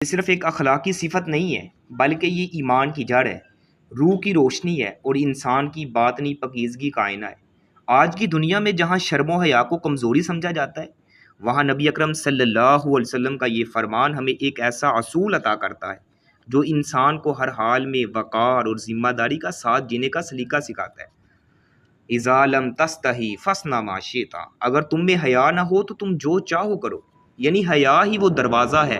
یہ صرف ایک اخلاقی صفت نہیں ہے بلکہ یہ ایمان کی جڑ ہے، روح کی روشنی ہے اور انسان کی باطنی پاکیزگی کا آئینہ ہے۔ آج کی دنیا میں جہاں شرم و حیا کو کمزوری سمجھا جاتا ہے، وہاں نبی اکرم صلی اللہ علیہ وسلم کا یہ فرمان ہمیں ایک ایسا اصول عطا کرتا ہے جو انسان کو ہر حال میں وقار اور ذمہ داری کا ساتھ جینے کا سلیقہ سکھاتا ہے۔ اذا لم تستحی فاصنع ما شئت، اگر تم میں حیا نہ ہو تو تم جو چاہو کرو۔ یعنی حیا ہی وہ دروازہ ہے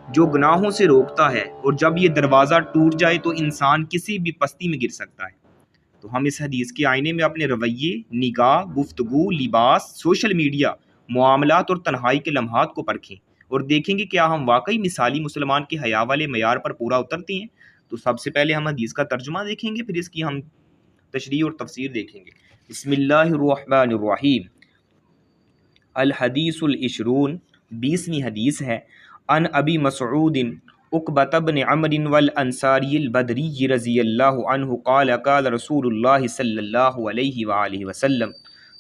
جو گناہوں سے روکتا ہے، اور جب یہ دروازہ ٹوٹ جائے تو انسان کسی بھی پستی میں گر سکتا ہے۔ تو ہم اس حدیث کے آئینے میں اپنے رویے، نگاہ، گفتگو، لباس، سوشل میڈیا، معاملات اور تنہائی کے لمحات کو پرکھیں اور دیکھیں گے کیا ہم واقعی مثالی مسلمان کے حیا والے معیار پر پورا اترتے ہیں۔ تو سب سے پہلے ہم حدیث کا ترجمہ دیکھیں گے، پھر اس کی ہم تشریح اور تفسیر دیکھیں گے۔ بسم اللہ الرحمن الرحیم۔ الحدیث العشرون، 20ویں حدیث ہے۔ عن ابی مسعود عقبۃ بن عمرو والانصاری البدری رضی اللہ عنہ قال قال رسول اللہ صلی اللہ علیہ وآلہ وسلم۔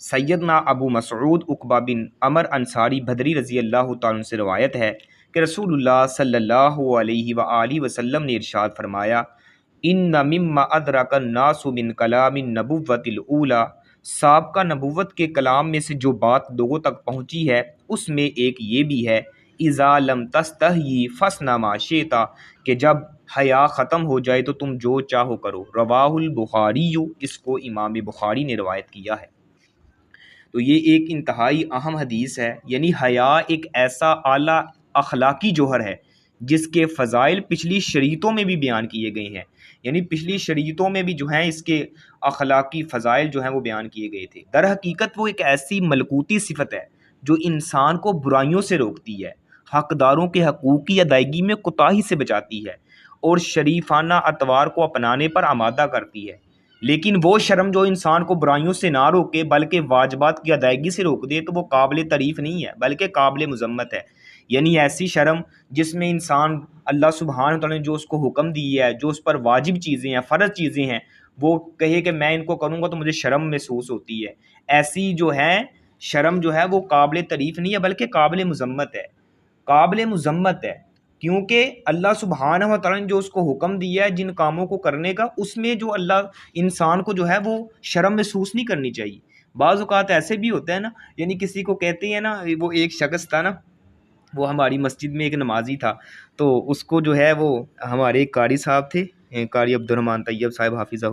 سیدنا ابو مسعود عقبہ بن عمر انصاری بدری رضی اللہ تعالیٰ عنہ سے روایت ہے کہ رسول اللہ صلی اللہ علیہ وآلہ وسلم نے ارشاد فرمایا، ان مما ادرک الناس من کلام النبوۃ الاولی، سابقہ نبوت کے کلام میں سے جو بات لوگوں تک پہنچی ہے اس میں ایک یہ بھی ہے، اذا لم تستحی فاصنع ما شئت، کہ جب حیا ختم ہو جائے تو تم جو چاہو کرو۔ رواہ البخاری، اس کو امام بخاری نے روایت کیا ہے۔ تو یہ ایک انتہائی اہم حدیث ہے، یعنی حیا ایک ایسا اعلیٰ اخلاقی جوہر ہے جس کے فضائل پچھلی شریعتوں میں بھی بیان کیے گئے ہیں، یعنی پچھلی شریعتوں میں بھی جو ہیں اس کے اخلاقی فضائل جو ہیں وہ بیان کیے گئے تھے۔ در حقیقت وہ ایک ایسی ملکوتی صفت ہے جو انسان کو برائیوں سے روکتی ہے، حقداروں کے حقوق کی ادائیگی میں کوتاہی سے بچاتی ہے اور شریفانہ اطوار کو اپنانے پر آمادہ کرتی ہے۔ لیکن وہ شرم جو انسان کو برائیوں سے نہ روکے بلکہ واجبات کی ادائیگی سے روک دے تو وہ قابل تعریف نہیں ہے بلکہ قابل مذمت ہے۔ یعنی ایسی شرم جس میں انسان اللہ سبحانہ وتعالیٰ نے جو اس کو حکم دی ہے، جو اس پر واجب چیزیں ہیں، فرض چیزیں ہیں، وہ کہے کہ میں ان کو کروں گا تو مجھے شرم محسوس ہوتی ہے، ایسی جو ہے شرم جو ہے وہ قابل تعریف نہیں ہے بلکہ قابل مذمت ہے، قابل مذمت ہے۔ کیونکہ اللہ سبحانہ و تعالیٰ نے جو اس کو حکم دیا ہے جن کاموں کو کرنے کا، اس میں جو اللہ انسان کو جو ہے وہ شرم محسوس نہیں کرنی چاہیے۔ بعض اوقات ایسے بھی ہوتا ہے نا، یعنی کسی کو کہتے ہیں نا، وہ ایک شخص تھا نا، وہ ہماری مسجد میں ایک نمازی تھا، تو اس کو جو ہے وہ ہمارے ایک قاری صاحب تھے، قاری عبد الرحمن طیب صاحب حافظہ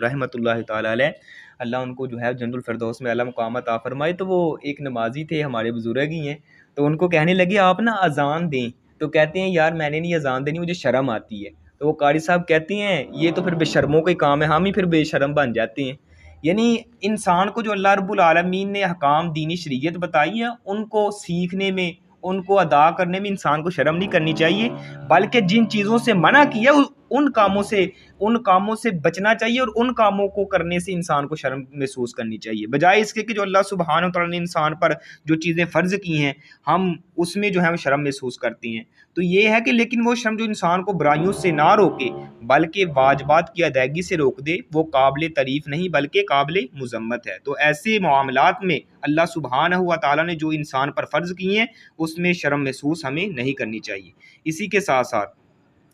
رحمۃ اللہ تعالیٰ علیہ، اللہ ان کو جو ہے جنت الفردوس میں اعلیٰ مقام عطا فرمائے۔ تو وہ ایک نمازی تھے، ہمارے بزرگ ہی ہیں، تو ان کو کہنے لگے آپ نا اذان دیں، تو کہتے ہیں یار میں نے نہیں اذان دینی، مجھے شرم آتی ہے۔ تو وہ قاری صاحب کہتے ہیں یہ تو پھر بے شرموں کا ہی کام ہے، ہم ہی پھر بے شرم بن جاتے ہیں۔ یعنی انسان کو جو اللہ رب العالمین نے احکام دینی شریعت بتائی ہے ان کو سیکھنے میں، ان کو ادا کرنے میں انسان کو شرم نہیں کرنی چاہیے، بلکہ جن چیزوں سے منع کیا ان کاموں سے بچنا چاہیے، اور ان کاموں کو کرنے سے انسان کو شرم محسوس کرنی چاہیے، بجائے اس کے کہ جو اللہ سبحانہ وتعالیٰ نے انسان پر جو چیزیں فرض کی ہیں ہم اس میں جو ہے وہ شرم محسوس کرتے ہیں۔ تو یہ ہے کہ لیکن وہ شرم جو انسان کو برائیوں سے نہ روکے بلکہ واجبات کی ادائیگی سے روک دے، وہ قابل تعریف نہیں بلکہ قابل مذمت ہے۔ تو ایسے معاملات میں اللہ سبحانہ و تعالیٰ نے جو انسان پر فرض کیے ہیں اس میں شرم محسوس ہمیں نہیں کرنی چاہیے۔ اسی کے ساتھ ساتھ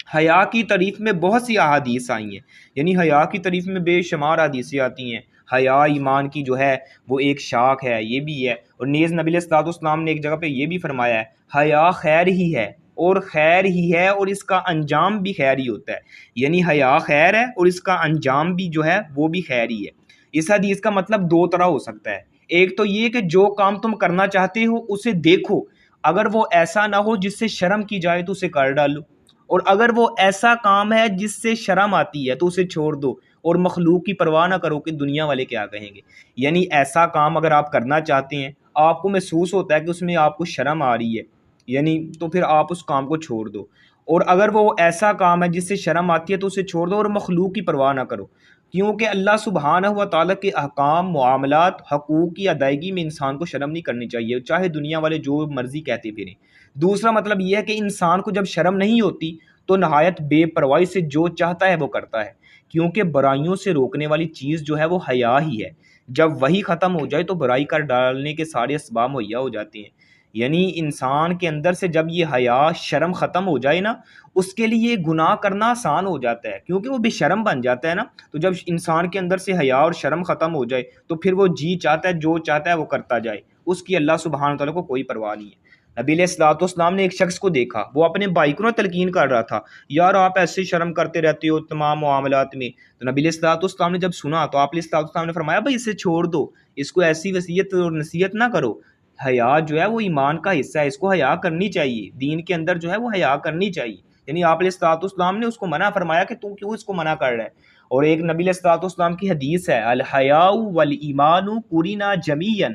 حیا کی تعریف میں بہت سی احادیث آئی ہیں، یعنی حیا کی تعریف میں بے شمار حدیثیں آتی ہیں۔ حیا ایمان کی جو ہے وہ ایک شاخ ہے، یہ بھی ہے، اور نیز نبی علیہ الصلوۃ والسلام نے ایک جگہ پہ یہ بھی فرمایا ہے حیا خیر ہی ہے اور خیر ہی ہے اور اس کا انجام بھی خیر ہی ہوتا ہے۔ یعنی حیا خیر ہے اور اس کا انجام بھی جو ہے وہ بھی خیر ہی ہے۔ اس حدیث کا مطلب دو طرح ہو سکتا ہے، ایک تو یہ کہ جو کام تم کرنا چاہتے ہو اسے دیکھو، اگر وہ ایسا نہ ہو جس سے شرم کی جائے تو اسے کر ڈالو، اور اگر وہ ایسا کام ہے جس سے شرم آتی ہے تو اسے چھوڑ دو، اور مخلوق کی پرواہ نہ کرو کہ دنیا والے کیا کہیں گے۔ یعنی ایسا کام اگر آپ کرنا چاہتے ہیں، آپ کو محسوس ہوتا ہے کہ اس میں آپ کو شرم آ رہی ہے، یعنی تو پھر آپ اس کام کو چھوڑ دو، اور اگر وہ ایسا کام ہے جس سے شرم آتی ہے تو اسے چھوڑ دو اور مخلوق کی پرواہ نہ کرو، کیونکہ اللہ سبحانہ و تعالیٰ کے احکام، معاملات، حقوق کی ادائیگی میں انسان کو شرم نہیں کرنی چاہیے، چاہے دنیا والے جو مرضی کہتے پھریں۔ دوسرا مطلب یہ ہے کہ انسان کو جب شرم نہیں ہوتی تو نہایت بے پرواہی سے جو چاہتا ہے وہ کرتا ہے، کیونکہ برائیوں سے روکنے والی چیز جو ہے وہ حیا ہی ہے۔ جب وہی ختم ہو جائے تو برائی کر ڈالنے کے سارے اسباب مہیا ہو جاتے ہیں۔ یعنی انسان کے اندر سے جب یہ حیا شرم ختم ہو جائے نا، اس کے لیے گناہ کرنا آسان ہو جاتا ہے، کیونکہ وہ بے شرم بن جاتا ہے نا۔ تو جب انسان کے اندر سے حیا اور شرم ختم ہو جائے تو پھر وہ جی چاہتا ہے جو چاہتا ہے وہ کرتا جائے، اس کی اللہ سبحانہ تعالیٰ کو کوئی پرواہ نہیں ہے۔ نبی علیہ الصلوۃ والسلام نے ایک شخص کو دیکھا، وہ اپنے بھائی کو تلقین کر رہا تھا، یار آپ ایسے شرم کرتے رہتے ہو تمام معاملات میں۔ تو نبی علیہ الصلوۃ والسلام نے جب سنا تو آپ علیہ الصلوۃ والسلام نے فرمایا بھائی اسے چھوڑ دو، اس کو ایسی وصیت اور نصیحت نہ کرو۔ حیا جو ہے وہ ایمان کا حصہ ہے، اس کو حیا کرنی چاہیے، دین کے اندر جو ہے وہ حیا کرنی چاہیے۔ یعنی آپ علیہ الصلوۃ والسلام نے اس کو منع فرمایا کہ تم کیوں اس کو منع کر رہا ہے۔ اور ایک نبی علیہ الصلوۃ والسلام کی حدیث ہے، الحیاء والایمان قرنا جمیعا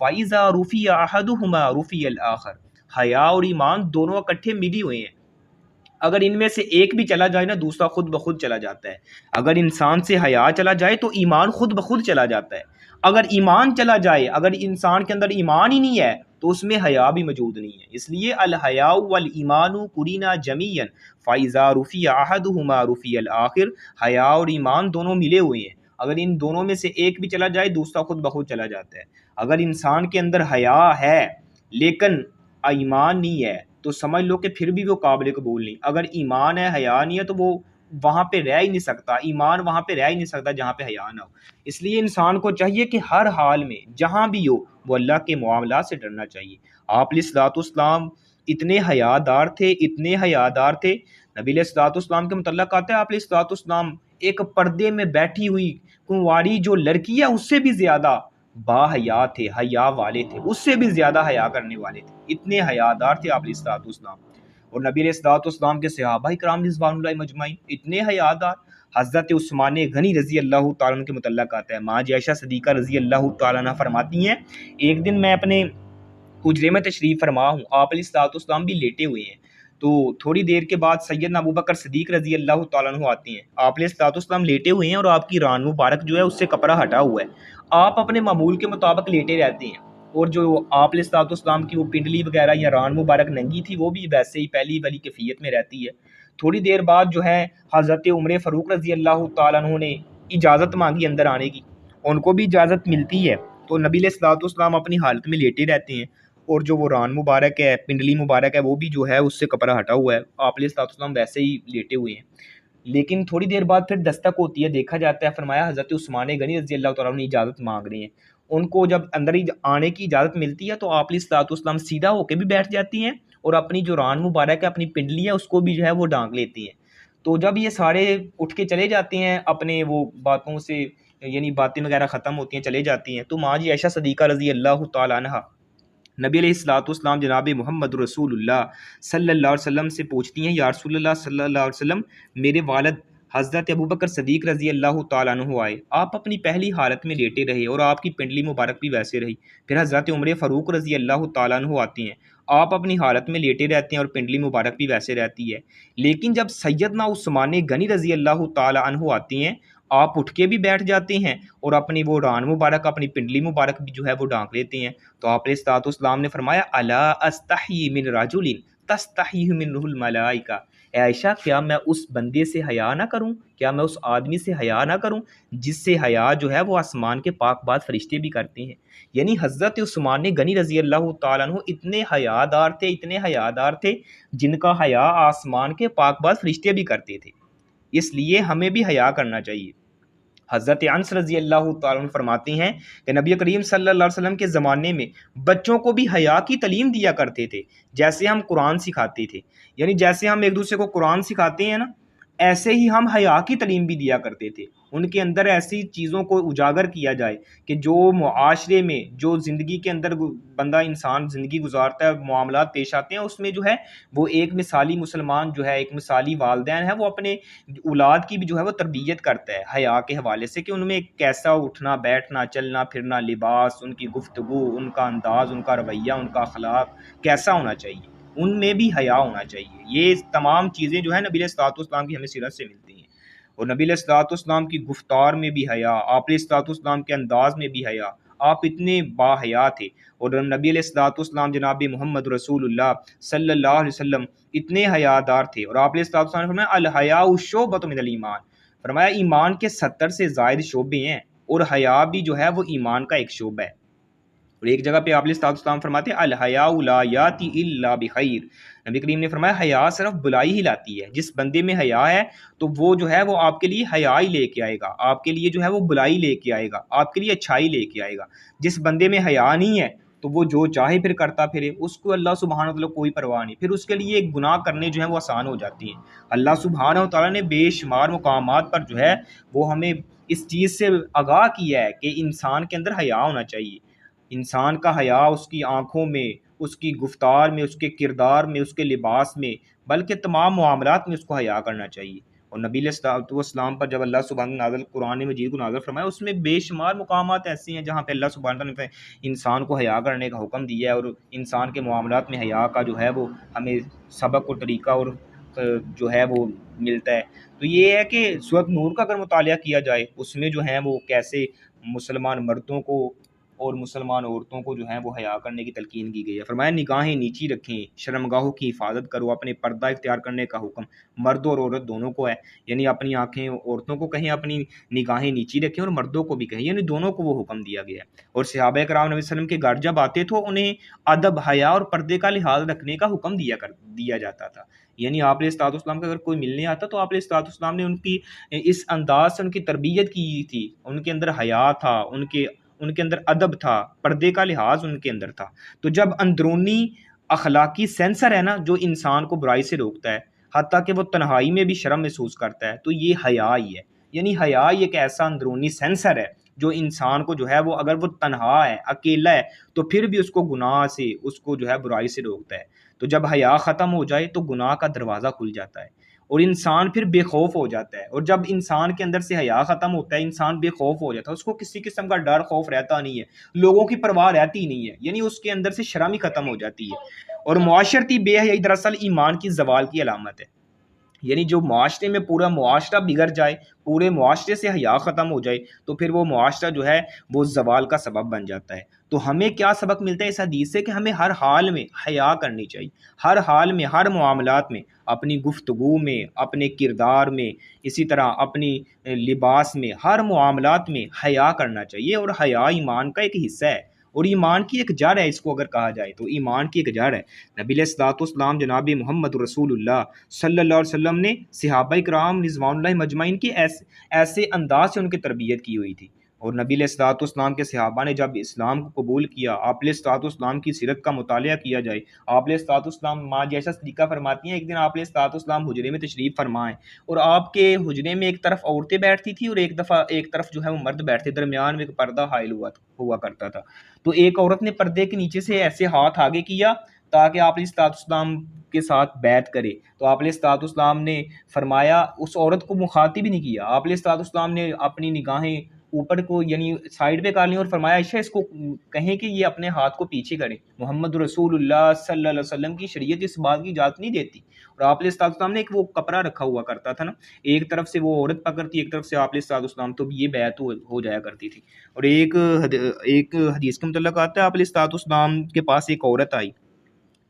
فاذا رفع احدهما رفع الاخر۔ حیا اور ایمان دونوں اکٹھے ملی ہوئے ہیں، اگر ان میں سے ایک بھی چلا جائے نا دوسرا خود بخود چلا جاتا ہے۔ اگر انسان سے حیا چلا جائے تو ایمان خود بخود چلا جاتا ہے، اگر ایمان چلا جائے، اگر انسان کے اندر ایمان ہی نہیں ہے تو اس میں حیا بھی موجود نہیں ہے۔ اس لیے الحیاء والایمان قرنا جمیعا فاذا رفع احدهما رفع الاخر، حیا اور ایمان دونوں ملے ہوئے ہیں، اگر ان دونوں میں سے ایک بھی چلا جائے دوسرا خود بخود چلا جاتا ہے۔ اگر انسان کے اندر حیا ہے لیکن ایمان نہیں ہے تو سمجھ لو کہ پھر بھی وہ قابل قبول نہیں۔ اگر ایمان ہے حیا نہیں ہے تو وہ وہاں پہ رہ ہی نہیں سکتا، ایمان وہاں پہ رہ ہی نہیں سکتا جہاں پہ حیا نہ ہو۔ اس لیے انسان کو چاہیے کہ ہر حال میں جہاں بھی ہو وہ اللہ کے معاملات سے ڈرنا چاہیے۔ آپ علیہ الصلوۃ والسلام اتنے حیا دار تھے، اتنے حیا دار تھے، نبی علیہ الصلوۃ والسلام کے متعلق آتا ہے آپ علیہ الصلوۃ والسلام ایک پردے میں بیٹھی ہوئی کنواری جو لڑکی ہے اس سے بھی زیادہ با حیا تھے، حیا والے تھے، اس سے بھی زیادہ حیا کرنے والے تھے، اتنے حیا دار تھے آپ علیہ الصلوۃ والسلام۔ اور نبی علیہ الصلوۃ والسلام کے صحابہ کرام رضوان اللہ مجمعین اتنے حیا دار۔ حضرت عثمان غنی رضی اللہ تعالیٰ عنہ کے متعلق آتا ہے، ماں عائشہ صدیقہ رضی اللہ تعالیٰ عنہ فرماتی ہیں ایک دن میں اپنے حجرے میں تشریف فرما ہوں، آپ علیہ الصلوۃ والسلام بھی لیٹے ہوئے ہیں، تو تھوڑی دیر کے بعد سیدنا ابوبکر صدیق رضی اللہ تعالیٰ عنہ آتے ہیں، آپ علیہ الصلوۃ والسلام لیٹے ہوئے ہیں اور آپ کی ران مبارک جو ہے اس سے کپڑا ہٹا ہوا ہے، آپ اپنے معمول کے مطابق لیٹے رہتے ہیں، اور جو آپ علیہ الصلوۃ والسلام کی وہ پنڈلی وغیرہ یا ران مبارک ننگی تھی وہ بھی ویسے ہی پہلی والی کیفیت میں رہتی ہے۔ تھوڑی دیر بعد جو ہے حضرت عمر فاروق رضی اللہ تعالیٰ عنہ نے اجازت مانگی اندر آنے کی، ان کو بھی اجازت ملتی ہے، تو نبی علیہ الصلوۃ والسلام اپنی حالت میں لیٹے رہتے ہیں، اور جو وہ ران مبارک ہے پنڈلی مبارک ہے وہ بھی جو ہے اس سے کپڑا ہٹا ہوا ہے، آپ علیہ الصلوۃ والسلام ویسے ہی لیٹے ہوئے ہیں۔ لیکن تھوڑی دیر بعد پھر دستک ہوتی ہے، دیکھا جاتا ہے، فرمایا حضرت عثمان غنی رضی اللہ تعالیٰ عنہ اجازت مانگ رہے ہیں، ان کو جب اندر آنے کی اجازت ملتی ہے تو آپ علیہ الصلوۃ والسلام سیدھا ہو کے بھی بیٹھ جاتی ہیں اور اپنی جو ران مبارک ہے اپنی پنڈلی ہے اس کو بھی جو ہے وہ ڈانک لیتی ہیں۔ تو جب یہ سارے اٹھ کے چلے جاتے ہیں اپنے وہ باتوں سے، یعنی باتیں وغیرہ ختم ہوتی ہیں چلے جاتی ہیں، تو ماں جی عائشہ صدیقہ رضی اللہ تعالیٰ عنہ نبی علیہ الصلوۃ والسلام جناب محمد رسول اللہ صلی اللہ علیہ وسلم سے پوچھتی ہیں، یا رسول اللہ صلی اللہ علیہ وسلم میرے والد حضرت ابوبکر صدیق رضی اللہ تعالیٰ عنہ آئے، آپ اپنی پہلی حالت میں لیٹے رہے اور آپ کی پنڈلی مبارک بھی ویسے رہی، پھر حضرت عمر فاروق رضی اللہ تعالیٰ عنہ آتے ہیں، آپ اپنی حالت میں لیٹے رہتے ہیں اور پنڈلی مبارک بھی ویسے رہتی ہے، لیکن جب سیدنا عثمان غنی رضی اللہ تعالیٰ عنہ آتے ہیں آپ اٹھ کے بھی بیٹھ جاتے ہیں اور اپنی وہ ران مبارک اپنی پنڈلی مبارک بھی جو ہے وہ ڈانک لیتے ہیں۔ تو آپ علیہ الصلوۃ والسلام نے فرمایا الا استحی من رجل تستحی منہ الملائکہ، اے عائشہ کیا میں اس بندے سے حیا نہ کروں، کیا میں اس آدمی سے حیا نہ کروں جس سے حیا جو ہے وہ آسمان کے پاک بات فرشتے بھی کرتے ہیں۔ یعنی حضرت عثمان غنی رضی اللہ تعالیٰ عنہ اتنے حیا دار تھے، اتنے حیا دار تھے جن کا حیا آسمان کے پاک بات فرشتے بھی کرتے تھے، اس لیے ہمیں بھی حیا کرنا چاہیے۔ حضرت انس رضی اللہ تعالیٰ عنہ فرماتے ہیں کہ نبی کریم صلی اللہ علیہ وسلم کے زمانے میں بچوں کو بھی حیا کی تعلیم دیا کرتے تھے، جیسے ہم قرآن سکھاتے تھے، یعنی جیسے ہم ایک دوسرے کو قرآن سکھاتے ہیں نا ایسے ہی ہم حیا کی تعلیم بھی دیا کرتے تھے، ان کے اندر ایسی چیزوں کو اجاگر کیا جائے کہ جو معاشرے میں جو زندگی کے اندر بندہ انسان زندگی گزارتا ہے، معاملات پیش آتے ہیں، اس میں جو ہے وہ ایک مثالی مسلمان جو ہے، ایک مثالی والدین ہے، وہ اپنے اولاد کی بھی جو ہے وہ تربیت کرتا ہے حیا کے حوالے سے کہ ان میں کیسا اٹھنا بیٹھنا چلنا پھرنا، لباس، ان کی گفتگو، ان کا انداز، ان کا رویہ، ان کا اخلاق کیسا ہونا چاہیے، ان میں بھی حیا ہونا چاہیے۔ یہ تمام چیزیں جو ہے نبی علیہ الصلوۃ والسلام کی ہمیں سیرت سے ملتی ہیں، اور نبی علیہ الصلوۃ والسلام کی گفتار میں بھی حیا، آپ علیہ الصلوۃ والسلام کے انداز میں بھی حیا، آپ اتنے با حیا تھے، اور نبی علیہ الصلوۃ والسلام جناب محمد رسول اللہ صلی اللہ علیہ وسلم اتنے حیا دار تھے، اور آپ علیہ الصلوۃ والسلام نے فرمایا الحیاء شعبۃ من الایمان، فرمایا ایمان کے 70 سے زائد شعبے ہیں اور حیا بھی جو ہے وہ ایمان کا ایک شعبہ ہے۔ اور ایک جگہ پہ آپ علیہ الصلوۃ والسلام فرماتے ہیں الحیاء لا یاتی الا بخیر، نبی کریم نے فرمایا حیا صرف بلائی ہی لاتی ہے، جس بندے میں حیا ہے تو وہ جو ہے وہ آپ کے لیے حیا ہی لے کے آئے گا، آپ کے لیے جو ہے وہ بلائی لے کے آئے گا، آپ کے لیے اچھائی لے کے آئے گا۔ جس بندے میں حیا نہیں ہے تو وہ جو چاہے پھر کرتا پھرے، اس کو اللہ سبحانہ و تعالیٰ کوئی پرواہ نہیں، پھر اس کے لیے گناہ کرنے جو ہیں وہ آسان ہو جاتی ہیں۔ اللہ سبحانہ و تعالیٰ نے بے شمار مقامات پر جو ہے وہ ہمیں اس چیز سے آگاہ کیا ہے کہ انسان کے اندر حیا ہونا چاہیے۔ انسان کا حیا اس کی آنکھوں میں، اس کی گفتار میں، اس کے کردار میں، اس کے لباس میں، بلکہ تمام معاملات میں اس کو حیا کرنا چاہیے۔ اور نبی علیہ الصلوۃ والسلام پر جب اللہ سبحانہ نازل قرآن مجید کو نازل فرمایا، اس میں بے شمار مقامات ایسے ہیں جہاں پہ اللہ سبحانہ نے انسان کو حیا کرنے کا حکم دیا ہے، اور انسان کے معاملات میں حیا کا جو ہے وہ ہمیں سبق اور طریقہ اور جو ہے وہ ملتا ہے۔ تو یہ ہے کہ سورۃ نور کا اگر مطالعہ کیا جائے، اس میں جو ہیں وہ کیسے مسلمان مردوں کو اور مسلمان عورتوں کو جو ہیں وہ حیا کرنے کی تلقین کی گئی ہے۔ فرمایا نگاہیں نیچی رکھیں، شرمگاہوں کی حفاظت کرو، اپنے پردہ اختیار کرنے کا حکم مرد اور عورت دونوں کو ہے، یعنی اپنی آنکھیں عورتوں کو کہیں اپنی نگاہیں نیچی رکھیں، اور مردوں کو بھی کہیں، یعنی دونوں کو وہ حکم دیا گیا ہے۔ اور صحابہ کرام نبی صلی اللہ علیہ وسلم کے گھر جب آتے تو انہیں ادب، حیا اور پردے کا لحاظ رکھنے کا حکم دیا جاتا تھا، یعنی آپ علیہ الصلوۃ والسلام کا اگر کوئی ملنے آتا تو آپ علیہ الصلوۃ والسلام نے ان کی اس انداز سے ان کی تربیت کی تھی، ان کے اندر حیا تھا، ان کے اندر ادب تھا، پردے کا لحاظ ان کے اندر تھا۔ تو جب اندرونی اخلاقی سینسر ہے نا جو انسان کو برائی سے روکتا ہے، حتیٰ کہ وہ تنہائی میں بھی شرم محسوس کرتا ہے، تو یہ حیا ہی ہے۔ یعنی حیا ایک ایسا اندرونی سینسر ہے جو انسان کو جو ہے وہ اگر وہ تنہا ہے، اکیلا ہے، تو پھر بھی اس کو گناہ سے، اس کو جو ہے برائی سے روکتا ہے۔ تو جب حیا ختم ہو جائے تو گناہ کا دروازہ کھل جاتا ہے اور انسان پھر بے خوف ہو جاتا ہے۔ اور جب انسان کے اندر سے حیا ختم ہوتا ہے، انسان بے خوف ہو جاتا ہے، اس کو کسی قسم کا ڈر خوف رہتا نہیں ہے، لوگوں کی پرواہ رہتی نہیں ہے، یعنی اس کے اندر سے شرم ہی ختم ہو جاتی ہے۔ اور معاشرتی بے حیائی دراصل ایمان کی زوال کی علامت ہے، یعنی جو معاشرے میں پورا معاشرہ بگڑ جائے، پورے معاشرے سے حیا ختم ہو جائے، تو پھر وہ معاشرہ جو ہے وہ زوال کا سبب بن جاتا ہے۔ تو ہمیں کیا سبق ملتا ہے اس حدیث سے کہ ہمیں ہر حال میں حیا کرنی چاہیے، ہر حال میں، ہر معاملات میں، اپنی گفتگو میں، اپنے کردار میں، اسی طرح اپنی لباس میں، ہر معاملات میں حیا کرنا چاہیے۔ اور حیا ایمان کا ایک حصہ ہے اور ایمان کی ایک جڑ ہے، اس کو اگر کہا جائے تو ایمان کی ایک جڑ ہے۔ نبی علیہ الصلوۃ والسلام جناب محمد رسول اللہ صلی اللہ علیہ وسلم نے صحابہ کرام رضوان اللہ مجمعین کی ایسے انداز سے ان کی تربیت کی ہوئی تھی۔ اور نبی علیہ الصلوۃ والسلام کے صحابہ نے جب اسلام کو قبول کیا، آپ علیہ الصلوۃ والسلام کی سیرت کا مطالعہ کیا جائے، آپ علیہ الصلوۃ والسلام ماں جیسا صدیقہ فرماتی ہیں، ایک دن آپ علیہ الصلوۃ والسلام حجرے میں تشریف فرمائیں، اور آپ کے حجرے میں ایک طرف عورتیں بیٹھتی تھی اور ایک طرف جو ہے وہ مرد بیٹھتے، درمیان میں ایک پردہ حائل ہوا کرتا تھا۔ تو ایک عورت نے پردے کے نیچے سے ایسے ہاتھ آگے کیا تاکہ آپ علیہ الصلوۃ والسلام کے ساتھ بیعت کرے، تو آپ علیہ الصلوۃ والسلام نے فرمایا، اس عورت کو مخاطب بھی نہیں کیا، آپ علیہ الصلوۃ والسلام نے اپنی نگاہیں اوپر کو یعنی سائڈ پہ کر لیں اور فرمایا عائشہ اس کو کہیں کہ یہ اپنے ہاتھ کو پیچھے کرے، محمد رسول اللہ صلی اللہ علیہ وسلم کی شریعت اس بات کی اجازت نہیں دیتی۔ اور آپ علیہ الصلوۃ والسلام نے ایک وہ کپڑا رکھا ہوا کرتا تھا نا، ایک طرف سے وہ عورت پکڑتی، ایک طرف سے آپ علیہ الصلوۃ والسلام، تو یہ بیعت ہو جایا کرتی تھی۔ اور ایک حدیث کے متعلق آتا ہے، آپ علیہ الصلوۃ والسلام کے پاس ایک عورت آئی،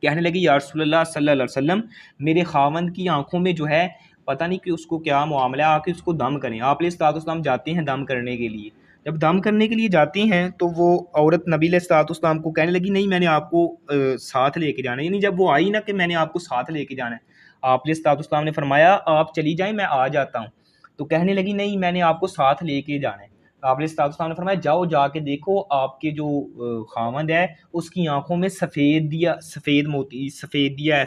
کہنے لگی یا رسول اللہ صلی اللہ علیہ وسلم، میرے خاوند کی آنکھوں میں جو ہے پتہ نہیں کہ اس کو کیا معاملہ ہے، آ کے اس کو دم کریں۔ آپ علیہ الصلوۃ والسلام جاتے ہیں دم کرنے کے لیے، جب دم کرنے کے لیے جاتے ہیں تو وہ عورت نبی علیہ الصلوۃ والسلام کو کہنے لگی نہیں میں نے آپ کو ساتھ لے کے جانا ہے، یعنی جب وہ آئی نا کہ میں نے آپ کو ساتھ لے کے جانا ہے، آپ علیہ الصلوۃ والسلام نے فرمایا آپ چلی جائیں میں آ جاتا ہوں، تو کہنے لگی نہیں میں نے آپ کو ساتھ لے کے جانا ہے۔ آپ علیہ الصلوۃ والسلام نے فرمایا جاؤ جا کے دیکھو آپ کے جو خاوند ہے اس کی آنکھوں میں سفید موتی، سفیدیا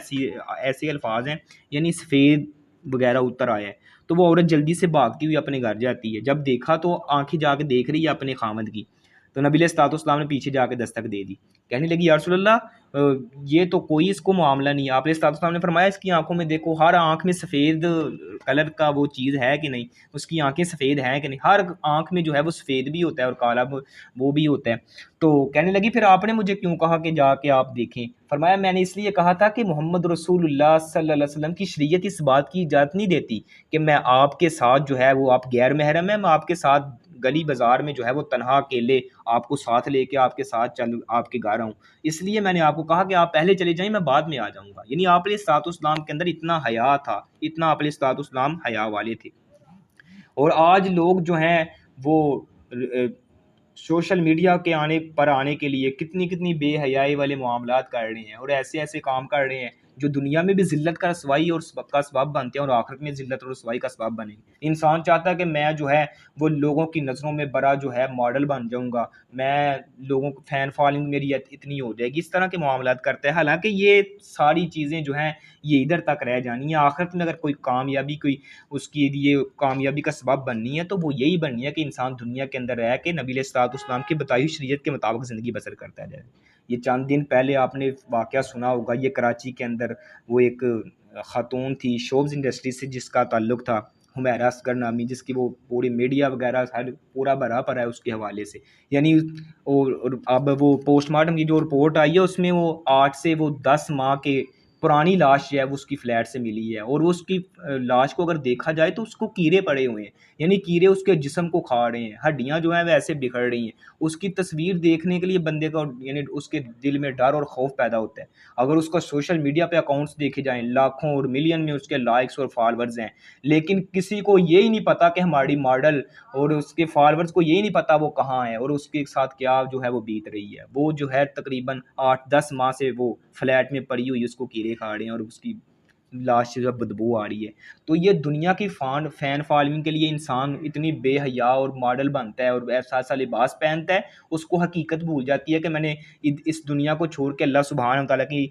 ایسے الفاظ ہیں، یعنی سفید وغیرہ اتر آیا ہے۔ تو وہ عورت جلدی سے بھاگتی ہوئی اپنے گھر جاتی ہے، جب دیکھا تو آنکھیں جا کے دیکھ رہی ہے اپنے خاوند کی، تو نبی علیہ الصلوۃ والسلام نے پیچھے جا کے دستک دے دی، کہنے لگی یا رسول اللہ یہ تو کوئی اس کو معاملہ نہیں ہے۔ آپ علیہ الصلوۃ والسلام نے فرمایا اس کی آنکھوں میں دیکھو، ہر آنکھ میں سفید کلر کا وہ چیز ہے کہ نہیں، اس کی آنکھیں سفید ہیں کہ نہیں، ہر آنکھ میں جو ہے وہ سفید بھی ہوتا ہے اور کالا وہ بھی ہوتا ہے۔ تو کہنے لگی پھر آپ نے مجھے کیوں کہا کہ جا کے آپ دیکھیں؟ فرمایا میں نے اس لیے کہا تھا کہ محمد رسول اللہ صلی اللہ علیہ وسلم کی شریعت اس بات کی اجازت نہیں دیتی کہ میں آپ کے ساتھ جو ہے وہ آپ غیر محرم ہے، میں آپ کے ساتھ گلی بازار میں جو ہے وہ تنہا اکیلے آپ کو ساتھ لے کے آپ کے ساتھ آپ کے گھر آؤں، اس لیے میں نے آپ کو کہا کہ آپ پہلے چلے جائیں میں بعد میں آ جاؤں گا۔ یعنی آپ علیہ الصلوۃ والسلام کے اندر اتنا حیا تھا، اتنا آپ علیہ الصلوۃ والسلام حیا والے تھے۔ اور آج لوگ جو ہیں وہ سوشل میڈیا کے آنے کے لیے کتنی بے حیائی والے معاملات کر رہے ہیں اور ایسے کام کر رہے ہیں جو دنیا میں بھی ذلت کا رسوائی اور کا سبب بنتے ہیں اور آخرت میں ذلت اور رسوائی کا سبب بنیں گے۔ انسان چاہتا ہے کہ میں جو ہے وہ لوگوں کی نظروں میں بڑا جو ہے ماڈل بن جاؤں گا، میں لوگوں کو فین فالوئنگ میری اتنی ہو جائے گی، اس طرح کے معاملات کرتا ہے۔ حالانکہ یہ ساری چیزیں جو ہیں یہ ادھر تک رہ جانی ہیں، آخرت میں اگر کوئی کامیابی کوئی اس کی لیے کامیابی کا سبب بننی ہے تو وہ یہی بننی ہے کہ انسان دنیا کے اندر رہ کے نبی علیہ الصلوۃ والسلام کی بتائی ہوئی شریعت کے مطابق زندگی بسر کرتا جائے۔ یہ چند دن پہلے آپ نے واقعہ سنا ہوگا، یہ کراچی کے اندر وہ ایک خاتون تھی شوبز انڈسٹری سے جس کا تعلق تھا، حمیرہ اصغر نامی، جس کی وہ پوری میڈیا وغیرہ پورا بھرا پڑا ہے اس کے حوالے سے۔ یعنی اور اب وہ پوسٹ مارٹم کی جو رپورٹ آئی ہے اس میں وہ 8 سے 10 ماہ کے پرانی لاش جو ہے وہ اس کی فلیٹ سے ملی ہے، اور اس کی لاش کو اگر دیکھا جائے تو اس کو کیڑے پڑے ہوئے ہیں، یعنی کیڑے اس کے جسم کو کھا رہے ہیں، ہڈیاں جو ہیں وہ ایسے بکھر رہی ہیں۔ اس کی تصویر دیکھنے کے لیے بندے کا یعنی اس کے دل میں ڈر اور خوف پیدا ہوتا ہے۔ اگر اس کا سوشل میڈیا پہ اکاؤنٹس دیکھے جائیں، لاکھوں اور ملین میں اس کے لائکس اور فالورز ہیں، لیکن کسی کو یہی نہیں پتا کہ ہماری ماڈل اور اس کے فالورز کو یہی نہیں پتا وہ کہاں ہے اور اس کے ساتھ کیا جو ہے وہ بیت رہی ہے۔ وہ جو ہے تقریباً 8-10 ماہ سے وہ فلیٹ میں پڑی ہوئی اس کو کیڑے کھا رہے ہیں اور اس کی لاش سے جو بدبو آ رہی ہے۔ تو یہ دنیا کی فین فالوئنگ کے لیے انسان اتنی بے حیا اور ماڈل بنتا ہے اور ایسا ایسا لباس پہنتا ہے، اس کو حقیقت بھول جاتی ہے کہ میں نے اس دنیا کو چھوڑ کے اللہ سبحانہ و تعالیٰ کی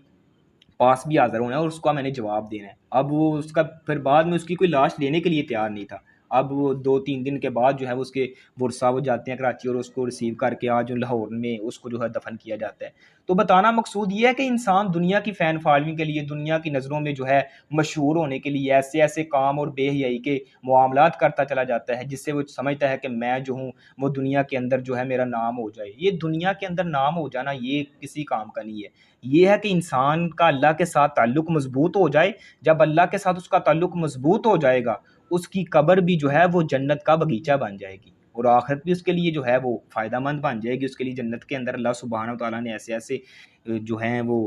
پاس بھی حاضر ہونا ہے اور اس کا میں نے جواب دینا ہے۔ اب وہ اس کا پھر بعد میں اس کی کوئی لاش لینے کے لیے تیار نہیں تھا۔ اب وہ 2-3 دن کے بعد جو ہے اس کے ورثہ وہ جاتے ہیں کراچی اور اس کو ریسیو کر کے آج لاہور میں اس کو جو ہے دفن کیا جاتا ہے۔ تو بتانا مقصود یہ ہے کہ انسان دنیا کی فین فالوئنگ کے لیے، دنیا کی نظروں میں جو ہے مشہور ہونے کے لیے ایسے کام اور بے حیائی کے معاملات کرتا چلا جاتا ہے جس سے وہ سمجھتا ہے کہ میں جو ہوں وہ دنیا کے اندر جو ہے میرا نام ہو جائے۔ یہ دنیا کے اندر نام ہو جانا یہ کسی کام کا نہیں ہے، یہ ہے کہ انسان کا اللہ کے ساتھ تعلق مضبوط ہو جائے۔ جب اللہ کے ساتھ اس کا تعلق مضبوط ہو جائے گا، اس کی قبر بھی جو ہے وہ جنت کا باغیچہ بن جائے گی اور آخرت بھی اس کے لیے جو ہے وہ فائدہ مند بن جائے گی۔ اس کے لیے جنت کے اندر اللہ سبحانہ و تعالیٰ نے ایسے جو ہیں وہ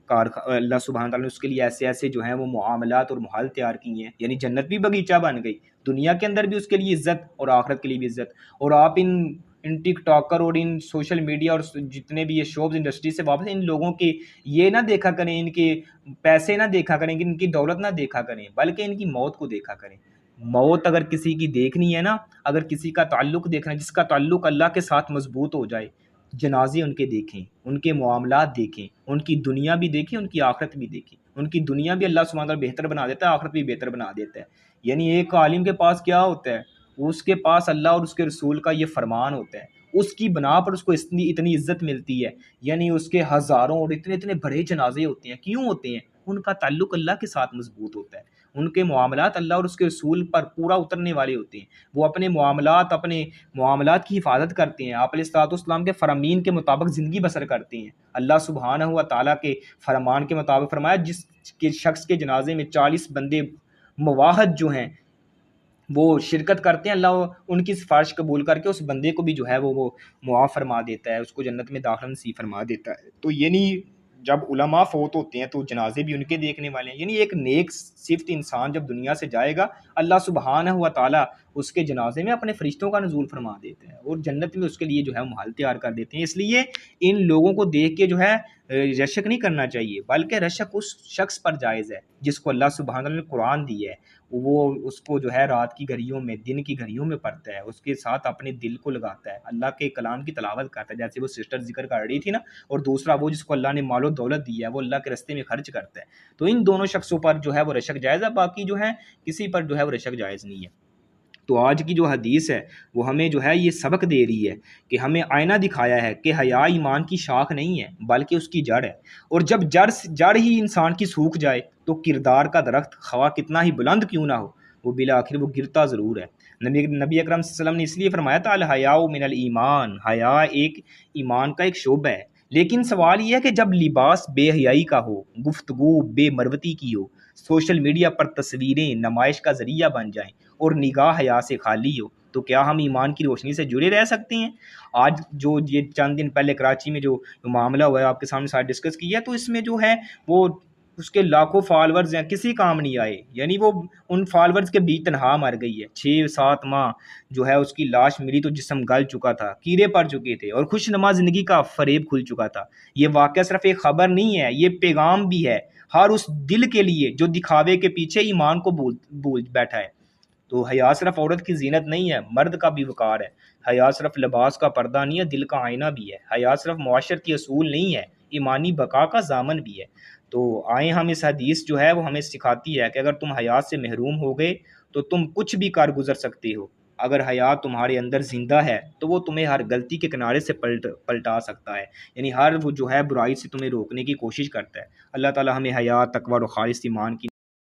اللہ سبحانہ تعالیٰ نے اس کے لیے ایسے جو ہیں وہ معاملات اور محال تیار کی ہیں، یعنی جنت بھی باغیچہ بن گئی، دنیا کے اندر بھی اس کے لیے عزت اور آخرت کے لیے بھی عزت۔ اور آپ ان ٹک ٹاکر اور ان سوشل میڈیا اور جتنے بھی یہ شوبز انڈسٹری سے واپس ان لوگوں کے یہ نہ دیکھا کریں، ان کے پیسے نہ دیکھا کریں، ان کی دولت نہ دیکھا کریں، بلکہ ان کی موت کو دیکھا کریں۔ موت اگر کسی کی دیکھنی ہے نا، اگر کسی کا تعلق دیکھنا ہے جس کا تعلق اللہ کے ساتھ مضبوط ہو جائے، جنازے ان کے دیکھیں، ان کے معاملات دیکھیں، ان کی دنیا بھی دیکھیں، ان کی آخرت بھی دیکھیں۔ ان کی دنیا بھی اللہ سبحانہ وتعالیٰ بہتر بنا دیتا ہے، آخرت بھی بہتر بنا دیتا ہے۔ یعنی ایک عالم کے پاس کیا ہوتا ہے؟ اس کے پاس اللہ اور اس کے رسول کا یہ فرمان ہوتا ہے، اس کی بنا پر اس کو اتنی عزت ملتی ہے، یعنی اس کے ہزاروں اور اتنے بڑے جنازے ہوتے ہیں۔ کیوں ہوتے ہیں؟ ان کا تعلق اللہ کے ساتھ مضبوط ہوتا ہے، ان کے معاملات اللہ اور اس کے رسول پر پورا اترنے والے ہوتے ہیں، وہ اپنے معاملات کی حفاظت کرتے ہیں، آپ علیہ الصلوۃ والسلام کے فرامین کے مطابق زندگی بسر کرتے ہیں۔ اللہ سبحانہ و تعالیٰ کے فرمان کے مطابق فرمایا جس کے شخص کے جنازے میں 40 بندے مواحد جو ہیں وہ شرکت کرتے ہیں، اللہ ان کی سفارش قبول کر کے اس بندے کو بھی جو ہے وہ معاف فرما دیتا ہے، اس کو جنت میں داخل نصیب فرما دیتا ہے۔ تو یعنی جب علماء فوت ہوتے ہیں تو جنازے بھی ان کے دیکھنے والے ہیں، یعنی ایک نیک صفت انسان جب دنیا سے جائے گا، اللہ سبحانہ و تعالیٰ اس کے جنازے میں اپنے فرشتوں کا نزول فرما دیتے ہیں اور جنت میں اس کے لیے جو ہے محل تیار کر دیتے ہیں۔ اس لیے ان لوگوں کو دیکھ کے جو ہے رشک نہیں کرنا چاہیے، بلکہ رشک اس شخص پر جائز ہے جس کو اللہ سبحانہ وتعالیٰ نے قرآن دی ہے، وہ اس کو جو ہے رات کی گھڑیوں میں، دن کی گھڑیوں میں پڑھتا ہے، اس کے ساتھ اپنے دل کو لگاتا ہے، اللہ کے کلام کی تلاوت کرتا ہے، جیسے وہ سسٹر ذکر کر رہی تھی نا، اور دوسرا وہ جس کو اللہ نے مال و دولت دی ہے وہ اللہ کے راستے میں خرچ کرتا ہے۔ تو ان دونوں شخصوں پر جو ہے وہ رشک جائز ہے، باقی جو ہے کسی پر جو ہے وہ رشک جائز نہیں ہے۔ تو آج کی جو حدیث ہے وہ ہمیں جو ہے یہ سبق دے رہی ہے کہ ہمیں آئینہ دکھایا ہے کہ حیا ایمان کی شاخ نہیں ہے بلکہ اس کی جڑ ہے، اور جب جڑ ہی انسان کی سوکھ جائے تو کردار کا درخت خواہ کتنا ہی بلند کیوں نہ ہو وہ بالآخر وہ گرتا ضرور ہے۔ نبی اکرم صلی اللہ علیہ وسلم نے اس لیے فرمایا تھا الحیاء من الایمان، حیا ایک ایمان کا ایک شعبہ ہے۔ لیکن سوال یہ ہے کہ جب لباس بے حیائی کا ہو، گفتگو بے مروتی کی ہو، سوشل میڈیا پر تصویریں نمائش کا ذریعہ بن جائیں اور نگاہ حیا سے خالی ہو، تو کیا ہم ایمان کی روشنی سے جڑے رہ سکتے ہیں؟ آج جو یہ چند دن پہلے کراچی میں جو معاملہ ہوا ہے آپ کے سامنے ساتھ ڈسکس کیا، تو اس میں جو ہے وہ اس کے لاکھوں فالورز ہیں، کسی کام نہیں آئے، یعنی وہ ان فالورز کے بیچ تنہا مر گئی ہے، 6-7 ماہ جو ہے اس کی لاش ملی تو جسم گل چکا تھا، کیڑے پڑ چکے تھے، اور خوش نما زندگی کا فریب کھل چکا تھا۔ یہ واقعہ صرف ایک خبر نہیں ہے، یہ پیغام بھی ہے ہر اس دل کے لیے جو دکھاوے کے پیچھے ایمان کو بھول بیٹھا ہے۔ تو حیا صرف عورت کی زینت نہیں ہے، مرد کا بھی وقار ہے۔ حیا صرف لباس کا پردہ نہیں ہے، دل کا آئینہ بھی ہے۔ حیا صرف معاشرتی اصول نہیں ہے، ایمانی بقا کا ضامن بھی ہے۔ تو آئیں ہم اس حدیث جو ہے وہ ہمیں سکھاتی ہے کہ اگر تم حیا سے محروم ہو گئے تو تم کچھ بھی کر گزر سکتے ہو۔ اگر حیا تمہارے اندر زندہ ہے تو وہ تمہیں ہر غلطی کے کنارے سے پلٹا سکتا ہے، یعنی ہر وہ جو ہے برائی سے تمہیں روکنے کی کوشش کرتا ہے۔ اللہ تعالی ہمیں حیا، تقوی اور خالص ایمان کی